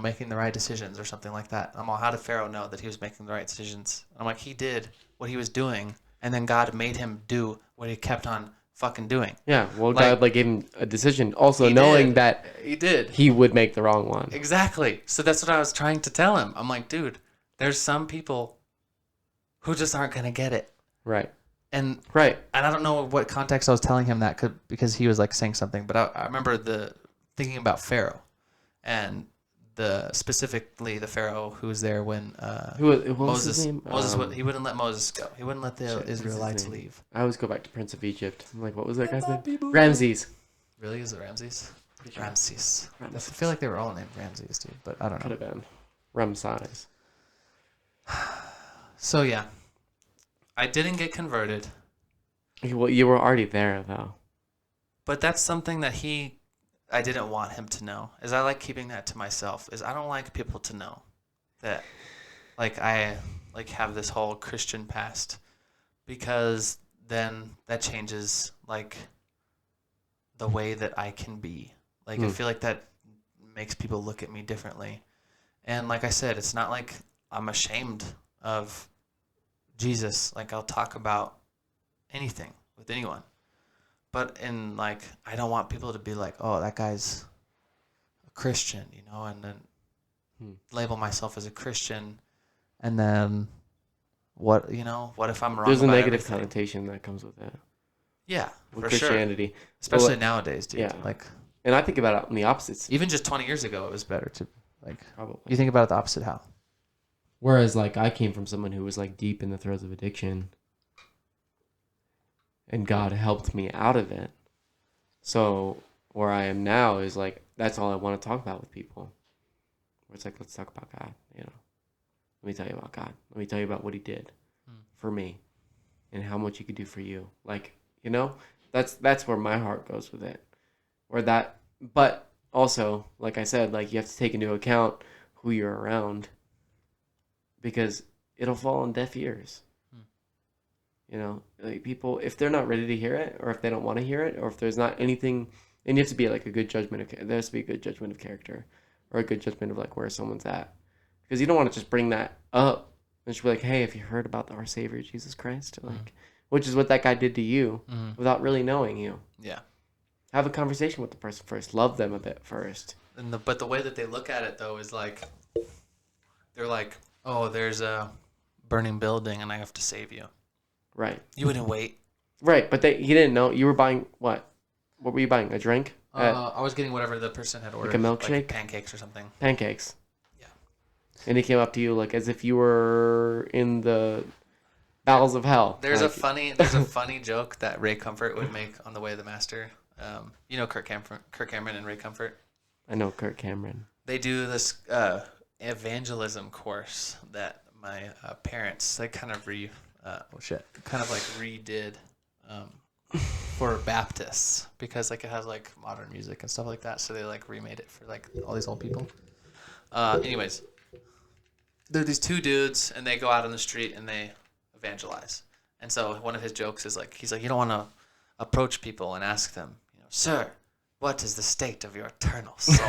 making the right decisions or something like that? I'm all, how did Pharaoh know that he was making the right decisions? I'm like, he did what he was doing, and then God made him do what he kept on fucking doing. yeah, well, Like- God gave him a decision, also He knowing did. that He did. he would make the wrong one. Exactly. So that's what I was trying to tell him. I'm like, dude, there's some people who just aren't going to get it. Right. And Right. I don't know what context I was telling him that because he was like saying something, but I remember thinking about Pharaoh and specifically the Pharaoh who was there when What was his Moses name? he wouldn't let Moses go. He wouldn't let the Shit, what's his Israelites name? leave. I always go back to Prince of Egypt. I'm like, what was that guy's name? Ramses. Really? Is it Ramses? sure. Ramses. I Ramses. feel like they were all named Ramses, dude, but I don't Could know. have been. Ramses. So yeah, I didn't get converted. Well, you were already there, though. But that's something that I didn't want him to know. Is I like keeping that to myself. Is I don't like people to know that, like, I like have this whole Christian past, because then that changes like the way that I can be. Like I feel like that makes people look at me differently. And like I said, it's not like I'm ashamed of Jesus. Like I'll talk about anything with anyone. But I don't want people to be like, oh, that guy's a Christian, and then label myself as a Christian. And then what if I'm wrong? There's a about negative everything? connotation that comes with that. Yeah, With for sure. Christianity. Especially Well, nowadays, dude. yeah. Like, And I think about it on the opposite. even just 20 years ago, it was better to, like, Probably. you think about it the opposite how? Whereas, like, I came from someone who was like deep in the throes of addiction, and God helped me out of it. So where I am now is like, that's all I want to talk about with people. Where it's like, let's talk about God, you know. Let me tell you about God. Let me tell you about what he did for me and how much he could do for you. Like, you know, that's where my heart goes with it. But also, like I said, like you have to take into account who you're around because it'll fall on deaf ears. You know, like people, if they're not ready to hear it, or if they don't want to hear it, or if there's not anything, and you have to be like a good judgment of, there has to be a good judgment of character, or a good judgment of like where someone's at, because you don't want to just bring that up and just be like, hey, have you heard about our Savior Jesus Christ? Like, which is what that guy did to you without really knowing you. Yeah. Have a conversation with the person first. Love them a bit first. But the way that they look at it though is like, they're like, oh, there's a burning building and I have to save you. Right. You wouldn't wait. Right, but he didn't know. You were buying what? What were you buying? A drink? I was getting whatever the person had ordered. Like a milkshake? Like pancakes or something. Pancakes. Yeah. And he came up to you like as if you were in the bowels of hell. There's like, a funny joke that Ray Comfort would make on The Way of the Master. You know Kirk Cameron and Ray Comfort? I know Kirk Cameron. They do this evangelism course that my parents, they kind of redid for Baptists, because like it has like modern music and stuff like that, so they like remade it for like all these old people. Anyways, there are these two dudes and they go out on the street and they evangelize. And so one of his jokes is like, he's like, you don't want to approach people and ask them, you know, sir, what is the state of your eternal soul?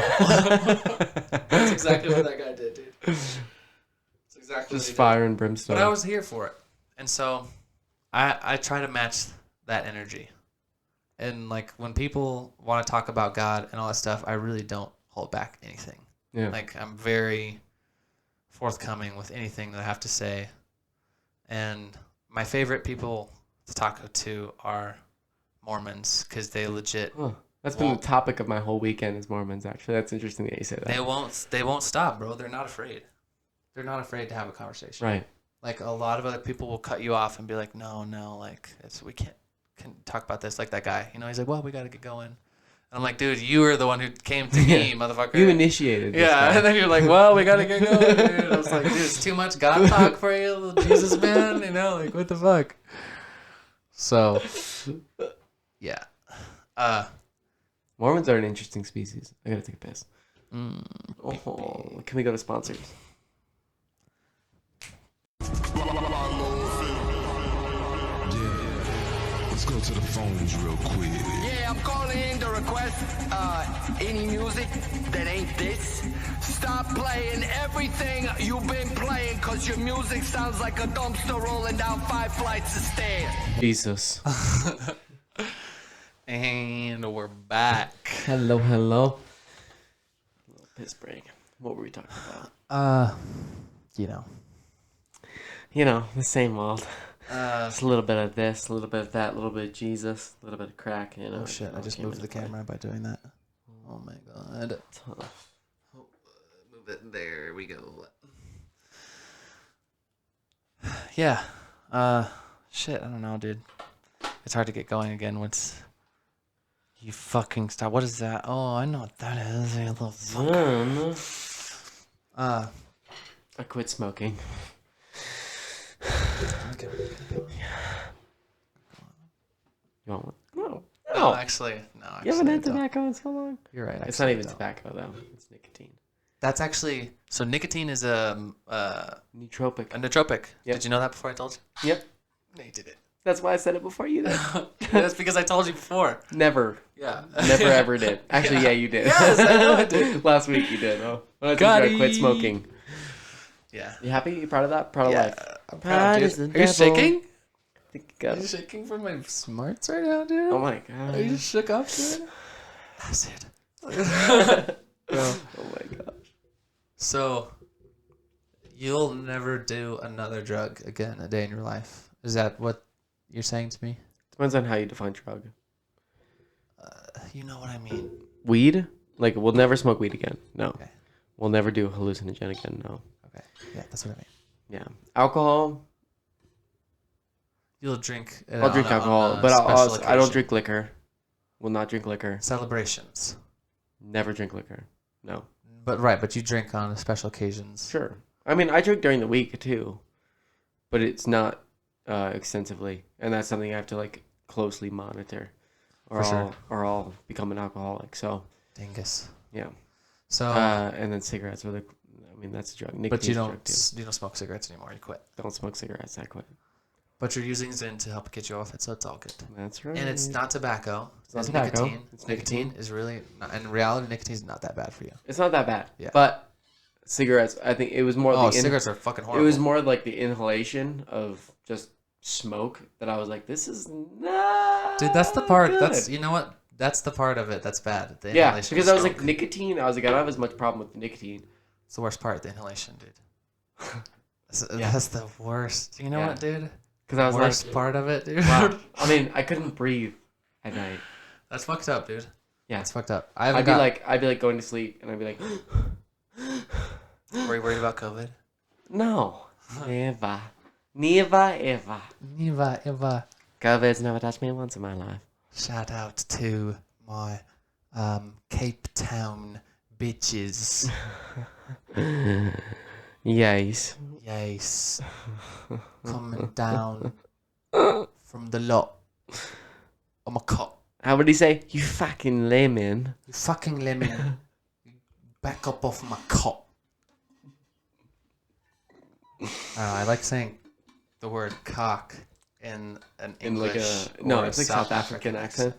That's exactly what that guy did, dude. That's exactly Just fire and brimstone. But I was here for it. And so I try to match that energy. And like when people want to talk about God and all that stuff, I really don't hold back anything. Yeah. Like I'm very forthcoming with anything that I have to say. And my favorite people to talk to are Mormons, because they legit That's been the topic of my whole weekend is Mormons, actually. That's interesting that you say that. they won't stop, bro. They're not afraid. They're not afraid to have a conversation. Right. Like a lot of other people will cut you off and be like, no, like we can't talk about this. Like that guy, you know, he's like, well, we got to get going. And I'm like, dude, you were the one who came to me, motherfucker. You initiated this Yeah, guy. and then you're like, well, we got to get going, dude. I was like, dude, it's too much God talk for you, little Jesus man. You know, like what the fuck? So, yeah. Mormons are an interesting species. I gotta take a piss. Can we go to sponsors? Let's go to the phones real quick. Yeah, I'm calling in to request any music that ain't this. Stop playing everything you've been playing, because your music sounds like a dumpster rolling down 5 flights of stairs. Jesus. And we're back. Hello. A little piss break. What were we talking about? You know, the same old. Just a little bit of this, a little bit of that, a little bit of Jesus, a little bit of crack, you know. Oh shit, I just moved the camera by doing that. Oh my god. Tough. Move it. There we go. Yeah. Shit, I don't know, dude. It's hard to get going again once you fucking stop. What is that? Oh, I know what that is. You little fuck. I quit smoking. Okay. You want one? No. No, actually, no. You haven't I had don't. tobacco in so long? You're right. It's not actually, even I don't. tobacco, though. It's nicotine. That's actually so. Nicotine is a Nootropic. nootropic. Yep. Did you know that before I told you? Yep. No, you did it. That's why I said it before you did. That's because I told you before. Never. Yeah. Never ever did. Actually, yeah, you did. Yes, I know I did. Last week you did. Oh, when I Got told you I quit it. smoking. Yeah. You happy? You proud of that? Proud of Yeah. life? I'm proud, Pride is dude. the Are you devil. shaking? I think you got Are you it. shaking from my smarts right now, dude? Oh my god. Are you shook up, dude? Acid. Oh my gosh. So, you'll never do another drug again a day in your life. Is that what you're saying to me? Depends on how you define drug. You know what I mean. Weed? Like, we'll never smoke weed again. No. Okay. We'll never do hallucinogen again. No. Okay. Yeah, that's what I mean. Yeah. Alcohol? You'll drink. I'll drink alcohol, but I don't drink liquor. Will not drink liquor. Celebrations. Never drink liquor. No. But you drink on special occasions. Sure. I mean, I drink during the week too, but it's not extensively, and that's something I have to like closely monitor, or I'll become an alcoholic. So. Dingus. Yeah. So. And then cigarettes are that's a drug. But you don't smoke cigarettes anymore. You quit. Don't smoke cigarettes. I quit. But you're using Zyn to help get you off it, so it's all good. That's right. And it's not tobacco. It's not tobacco. Nicotine. Nicotine is really, in reality, nicotine is not that bad for you. It's not that bad. Yeah. But cigarettes, I think it was more. Cigarettes are fucking horrible. It was more like the inhalation of just smoke that I was like, this is not. Dude, that's the part. good. You know what? That's the part of it that's bad. The Yeah, inhalation because of I was like smoke. nicotine. I was like, I don't have as much problem with the nicotine. It's the worst part. The inhalation, dude. Yeah. That's the worst. You know Yeah. what, dude? Because I was Worst like, part of it, dude. wow. I mean, I couldn't breathe at night. That's fucked up, dude. Yeah. That's fucked up. I'd be like going to sleep, and I'd be like, Were you worried about COVID? no, never, ever. Never ever. COVID's never touched me once in my life. Shout out to my Cape Town bitches. Yes. Yes. Coming down from the lot. I'm a cop. How would he say? You fucking lemon. You fucking lemon. Back up off my cop. I like saying the word cock in an In like English a no, or it's like South African accent.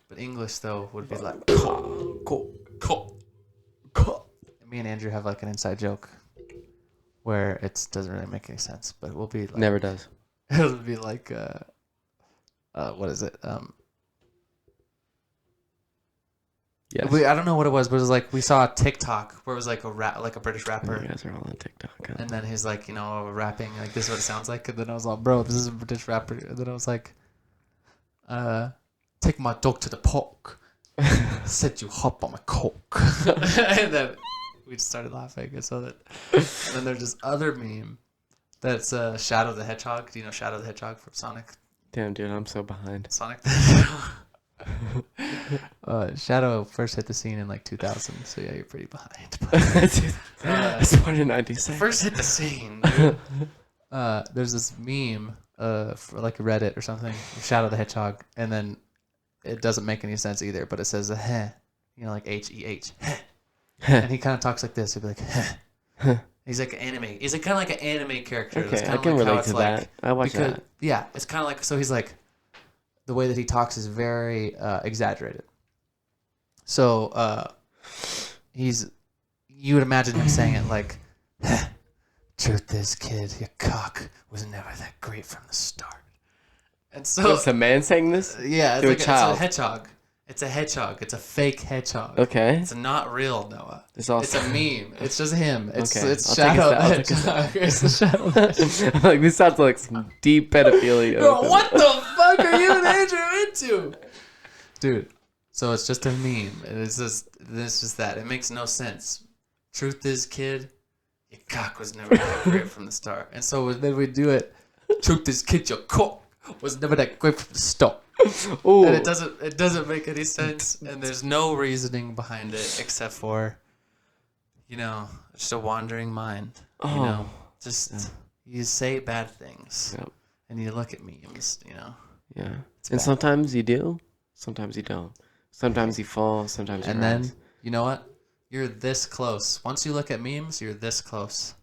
But English though would be like Cool. Me and Andrew have like an inside joke where it doesn't really make any sense, but we'll be like Never does. it'll be like what is it? Yes. I don't know what it was, but it was like we saw a TikTok where it was like a British rapper. You guys are all on TikTok. Huh? And then he's like, rapping like this is what it sounds like. And then I was like, bro, this is a British rapper. And then I was like, take my dog to the park. Said you hop on my coke. And then we just started laughing. And then there's this other meme that's Shadow the Hedgehog. Do you know Shadow the Hedgehog from Sonic? Damn, dude, I'm so behind. Sonic the Hedgehog. Shadow first hit the scene in like 2000, so yeah, you're pretty behind. It's born in 96. First hit the scene, dude. There's this meme for like Reddit or something, Shadow the Hedgehog, and then it doesn't make any sense either, but it says a heh, like H-E-H, heh. And he kind of talks like this. He'd be like, heh. He's like an anime. He's like kind of like an anime character. Okay, I can relate to that. I watch that. Yeah, it's kind of like, so he's like, the way that he talks is very exaggerated. So you would imagine him saying it like, truth is, kid, your cock was never that great from the start. And so it's a man saying this? Yeah, to a child. It's a hedgehog. It's a hedgehog. It's a fake hedgehog. Okay. It's not real, Noah. It's a meme. It's just him. It's Okay, it's I'll Shadow the take Hedgehog. It's the Shadow the Hedgehog. Like, this sounds like some deep pedophilia. Bro, what the fuck are you and Andrew into? Dude, so it's just a meme. And it's just that. It makes no sense. Truth is, kid, your cock was never that great from the start. And so then we do it. Truth is, kid, your cock was never that great from the start. Ooh. And it doesn't make any sense, and there's no reasoning behind it except for, just a wandering mind. You say bad things, Yep. and you look at memes. Yeah. bad. And sometimes you do, sometimes you don't. Sometimes you fall, sometimes you And rise. then you know what? You're this close. Once you look at memes, you're this close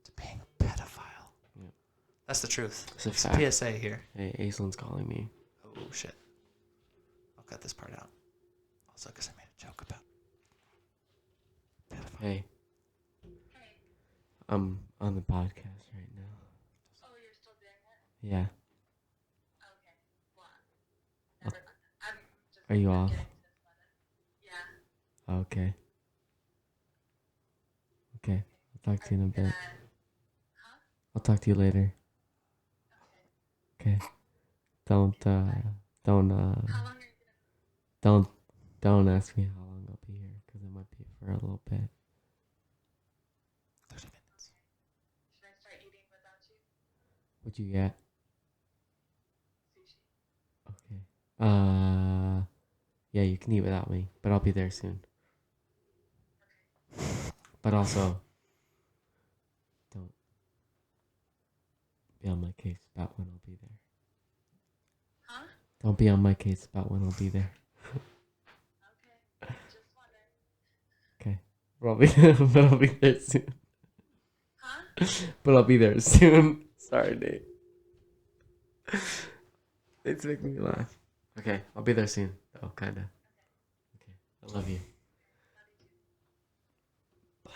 to being a pedophile. Yep. That's the truth. It's a It's fact. a PSA here. Hey, Aislin's calling me. Oh shit! I'll cut this part out. Also, because I made a joke about pedophile. Hey. I'm on the podcast right now. Oh, you're still doing it? Yeah. Okay. Well, never mind. I'm just Are you off? getting to this one. Yeah. Okay. Okay. I'll talk to you in a bit. Huh? I'll talk to you later. Okay. Don't How long are you gonna? don't ask me how long I'll be here, because it might be for a little bit. 30 minutes. Should I start eating without you? What'd you get? Yeah, you can eat without me, but I'll be there soon. But also, don't be on my case about when I'll be there. Huh? Don't be on my case about when I'll be there. Okay. Just wondering. Okay. But I'll be there soon. Huh? But I'll be there soon. Sorry, Nate. It's making me laugh. Okay, I'll be there soon. Oh, kinda. Okay, I love you. Bye.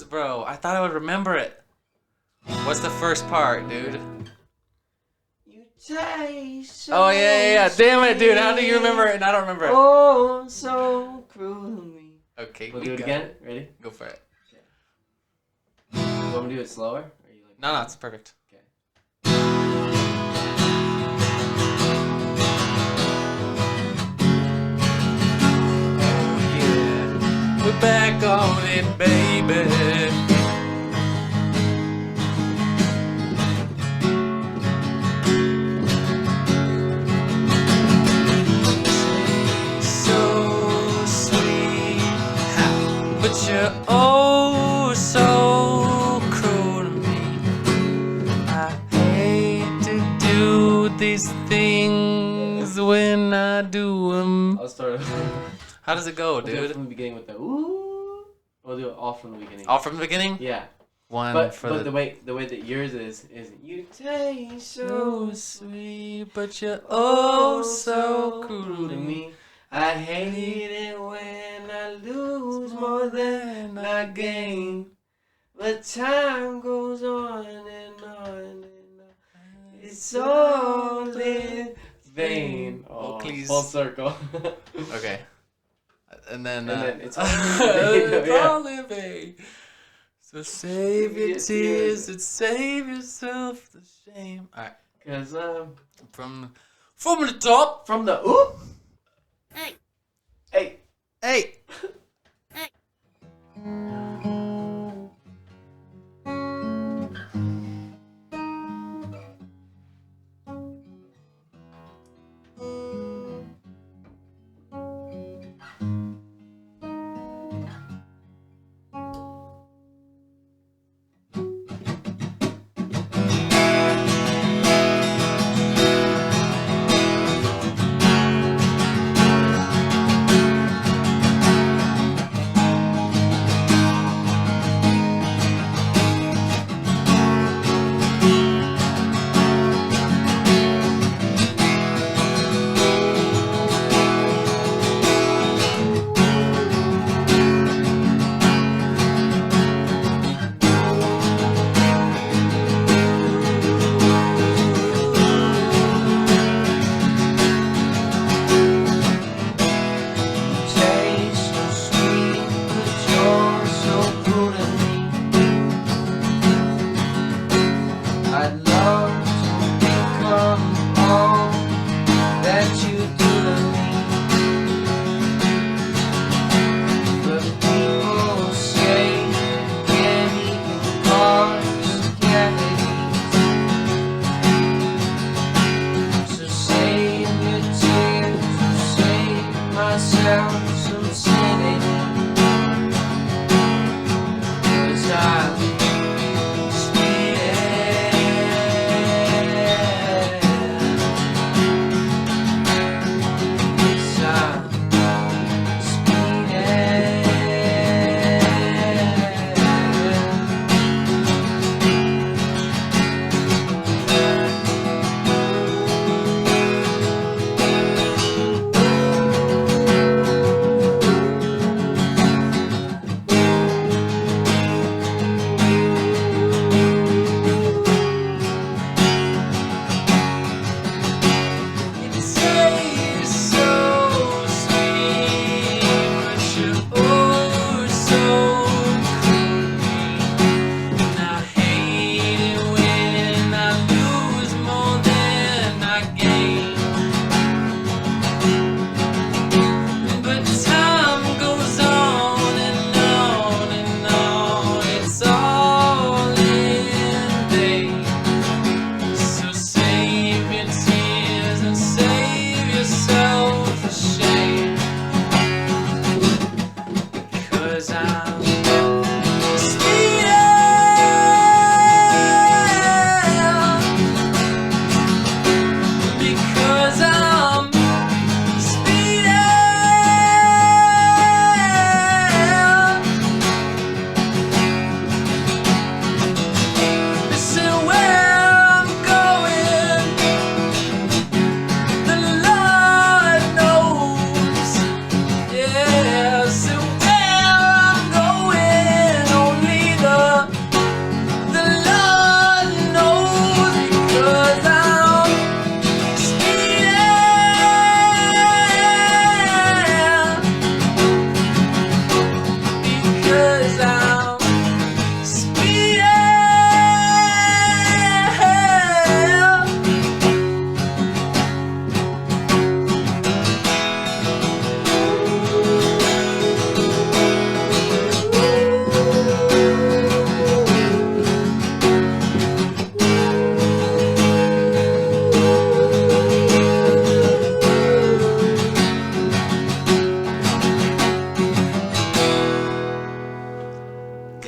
Bro, I thought I would remember it. What's the first part, dude? You taste Oh yeah. Damn it, dude. How do you remember it and I don't remember it? Oh, so cruelly. Okay, We'll we do it go. again. Ready? Go for it. You want me to do it slower? Or are you like? No, it's perfect. Okay. Oh yeah, we're back on it, baby. So sweet, but you're oh so cruel to me. I hate to do these things when I do them. I'll start. How does it go, We'll do it dude? from the beginning with the ooh. We'll do it all from the beginning. All from the beginning? Yeah. One But for the way that yours is you taste so sweet, but you're oh so cruel to me. I hate it when I lose more than I gain. But time goes on and on and on. It's all in vain. Oh, please. Full circle. Okay. And then it's all in vain. it's Yeah. all in vain. So save your tears and save yourself the shame. Alright. Cause From the top. from the ooh. Hey. Hey. Hey.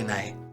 night.